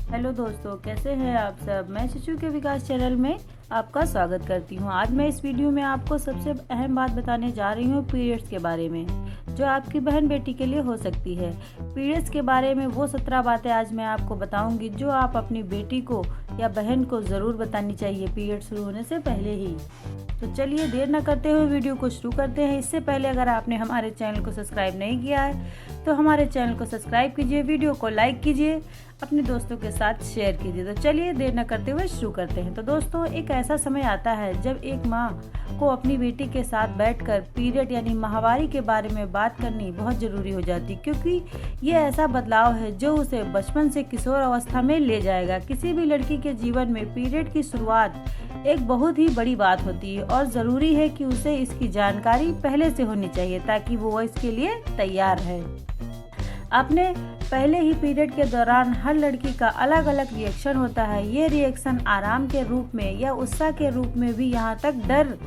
Hello दोस्तों, कैसे हैं आप सब। मैं शिशु के विकास चैनल में आपका स्वागत करती हूं। आज मैं इस वीडियो में आपको सबसे अहम बात बताने जा रही हूं पीरियड्स के बारे में, जो आपकी बहन बेटी के लिए हो सकती है। पीरियड्स के बारे में वो 17 बातें आज मैं आपको बताऊंगी जो आप अपनी बेटी को या बहन को ज़रूर बतानी चाहिए पीरियड शुरू होने से पहले ही। तो चलिए देर न करते हुए वीडियो को शुरू करते हैं। इससे पहले अगर आपने हमारे चैनल को सब्सक्राइब नहीं किया है तो हमारे चैनल को सब्सक्राइब कीजिए, वीडियो को लाइक कीजिए, अपने दोस्तों के साथ शेयर कीजिए। तो चलिए देर न करते हुए शुरू करते हैं। तो दोस्तों, एक ऐसा समय आता है जब एक माँ को अपनी बेटी के साथ बैठकर पीरियड यानी माहवारी के बारे में बात करनी बहुत ज़रूरी हो जाती, क्योंकि ये ऐसा बदलाव है जो उसे बचपन से किशोर अवस्था में ले जाएगा। किसी भी लड़की के जीवन में पीरियड की शुरुआत एक बहुत ही बड़ी बात होती है और ज़रूरी है कि उसे इसकी जानकारी पहले से होनी चाहिए ताकि वो इसके लिए तैयार है। आपने पहले ही पीरियड के दौरान हर लड़की का अलग अलग रिएक्शन होता है। ये रिएक्शन आराम के रूप में या उत्साह के रूप में भी, यहाँ तक डर,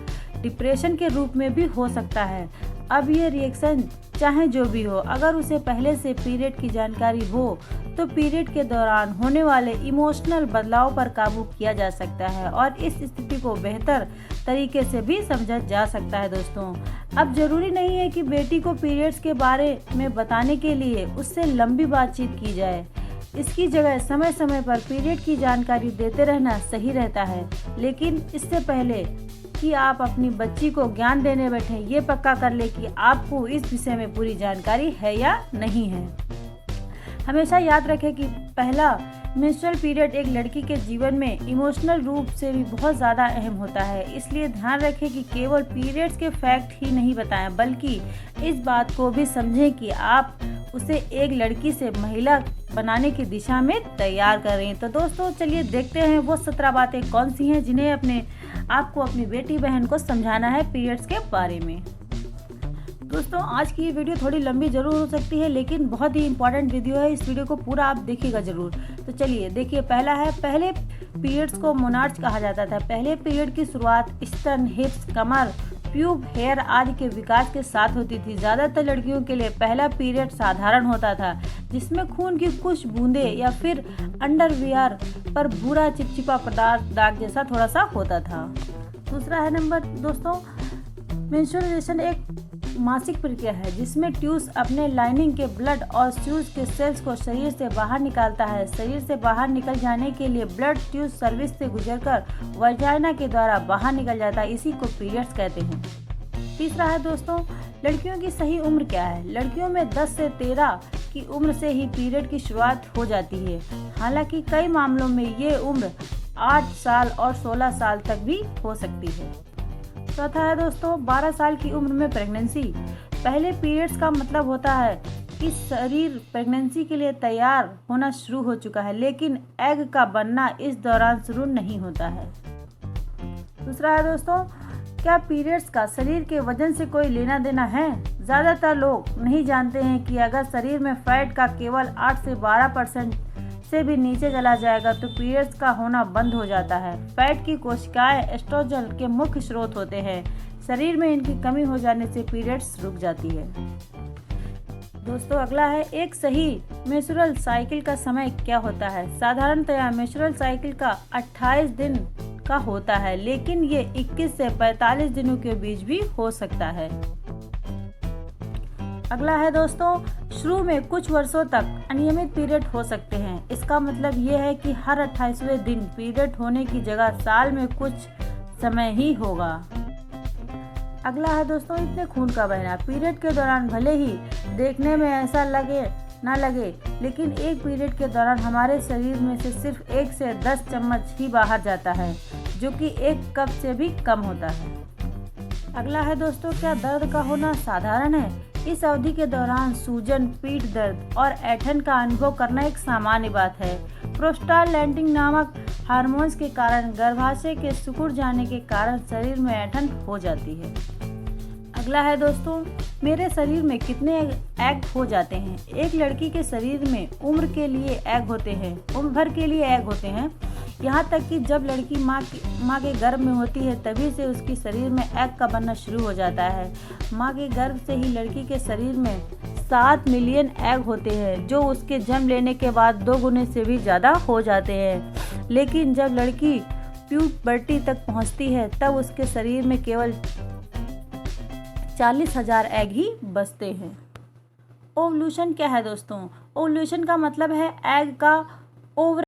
डिप्रेशन के रूप में भी हो सकता है। अब ये रिएक्शन चाहे जो भी हो, अगर उसे पहले से पीरियड की जानकारी हो तो पीरियड के दौरान होने वाले इमोशनल बदलाव पर काबू किया जा सकता है और इस स्थिति को बेहतर तरीके से भी समझा जा सकता है। दोस्तों, अब जरूरी नहीं है कि बेटी को पीरियड्स के बारे में बताने के लिए उससे लंबी बातचीत की जाए। इसकी जगह समय समय पर पीरियड की जानकारी देते रहना सही रहता है, लेकिन इससे पहले कि आप अपनी बच्ची को ज्ञान देने बैठे, ये पक्का कर ले कि आपको इस विषय में पूरी जानकारी है या नहीं है। हमेशा याद रखें कि पहला मेंस्ट्रुअल पीरियड एक लड़की के जीवन में इमोशनल रूप से भी बहुत ज़्यादा अहम होता है। इसलिए ध्यान रखें कि केवल पीरियड्स के फैक्ट ही नहीं बताएं, बल्कि इस बात को भी समझें कि आप उसे एक लड़की से महिला बनाने की दिशा में तैयार कर रही हैं। तो दोस्तों, चलिए देखते हैं वो 17 बातें कौन सी हैं जिन्हें आपको अपनी बेटी बहन को समझाना है पीरियड्स के बारे में। दोस्तों, आज की ये वीडियो थोड़ी लंबी जरूर हो सकती है, लेकिन बहुत ही इंपॉर्टेंट वीडियो है। इस वीडियो को पूरा आप देखिएगा जरूर। तो चलिए देखिए, पहला है, पहले पीरियड्स को मोनार्च कहा जाता था। पहले पीरियड की शुरुआत स्तन, हिप्स, कमर, प्यूब हेयर आदि के विकास के साथ होती थी। ज़्यादातर लड़कियों के लिए पहला पीरियड साधारण होता था, जिसमें खून की कुछ बूंदें या फिर अंडरवियर पर भूरा चिपचिपा पदार्थ दाग जैसा थोड़ा सा होता था। दूसरा है नंबर दोस्तों, मेंस्ट्रुएशन एक मासिक प्रक्रिया है जिसमें ट्यूस अपने लाइनिंग के ब्लड और ट्यूस के सेल्स को शरीर से बाहर निकालता है। शरीर से बाहर निकल जाने के लिए ब्लड ट्यूस सर्विस से गुजरकर वजाइना के द्वारा बाहर निकल जाता है। इसी को पीरियड्स कहते हैं। तीसरा है दोस्तों, लड़कियों की सही उम्र क्या है। लड़कियों में 10 से 13 की उम्र से ही पीरियड की शुरुआत हो जाती है। हालांकि कई मामलों में ये उम्र 8 साल और 16 साल तक भी हो सकती है। चौथा है दोस्तों, 12 साल की उम्र में प्रेगनेंसी। पहले पीरियड्स का मतलब होता है कि शरीर प्रेगनेंसी के लिए तैयार होना शुरू हो चुका है, लेकिन एग का बनना इस दौरान शुरू नहीं होता है। दूसरा है दोस्तों, क्या पीरियड्स का शरीर के वजन से कोई लेना देना है। ज़्यादातर लोग नहीं जानते हैं कि अगर शरीर में फैट का केवल 8 से 12% से भी नीचे चला जाएगा तो पीरियड्स का होना बंद हो जाता है। फैट की कोशिकाएं एस्ट्रोजन के मुख्य स्रोत होते हैं। शरीर में इनकी कमी हो जाने से पीरियड्स रुक जाती है। दोस्तों, अगला है, एक सही मेंस्ट्रुअल साइकिल का समय क्या होता है। साधारणतया मेंस्ट्रुअल साइकिल का 28 दिन का होता है, लेकिन ये 21 से 45 दिनों के बीच भी हो सकता है। अगला है दोस्तों, शुरू में कुछ वर्षों तक अनियमित पीरियड हो सकते हैं। इसका मतलब ये है कि हर 28वें दिन पीरियड होने की जगह साल में कुछ समय ही होगा। अगला है दोस्तों, इतने खून का बहना। पीरियड के दौरान भले ही देखने में ऐसा लगे ना लगे, लेकिन एक पीरियड के दौरान हमारे शरीर में से सिर्फ 1 से 10 चम्मच ही बाहर जाता है, जो कि 1 कप से भी कम होता है। अगला है दोस्तों, क्या दर्द का होना साधारण है। इस अवधि के दौरान सूजन, पीठ दर्द और ऐंठन का अनुभव करना एक सामान्य बात है। प्रोस्टाग्लैंडिन नामक हार्मोन्स के कारण गर्भाशय के सिकुड़ जाने के कारण शरीर में ऐंठन हो जाती है। अगला है दोस्तों, मेरे शरीर में कितने एग हो जाते हैं। एक लड़की के शरीर में उम्र के लिए एग होते हैं, उम्र भर के लिए एग होते हैं। यहाँ तक कि जब लड़की माँ के गर्भ में होती है तभी से उसके शरीर में एग का बनना शुरू हो जाता है। माँ के गर्भ से ही लड़की के शरीर में 7 मिलियन एग होते हैं, जो उसके जन्म लेने के बाद 2 गुने से भी ज़्यादा हो जाते हैं। लेकिन जब लड़की प्यूबर्टी तक पहुंचती है तब उसके शरीर में केवल 40,000 एग ही बचते हैं। ओवल्यूशन क्या है दोस्तों? ओवल्यूशन का मतलब है एग का ओवर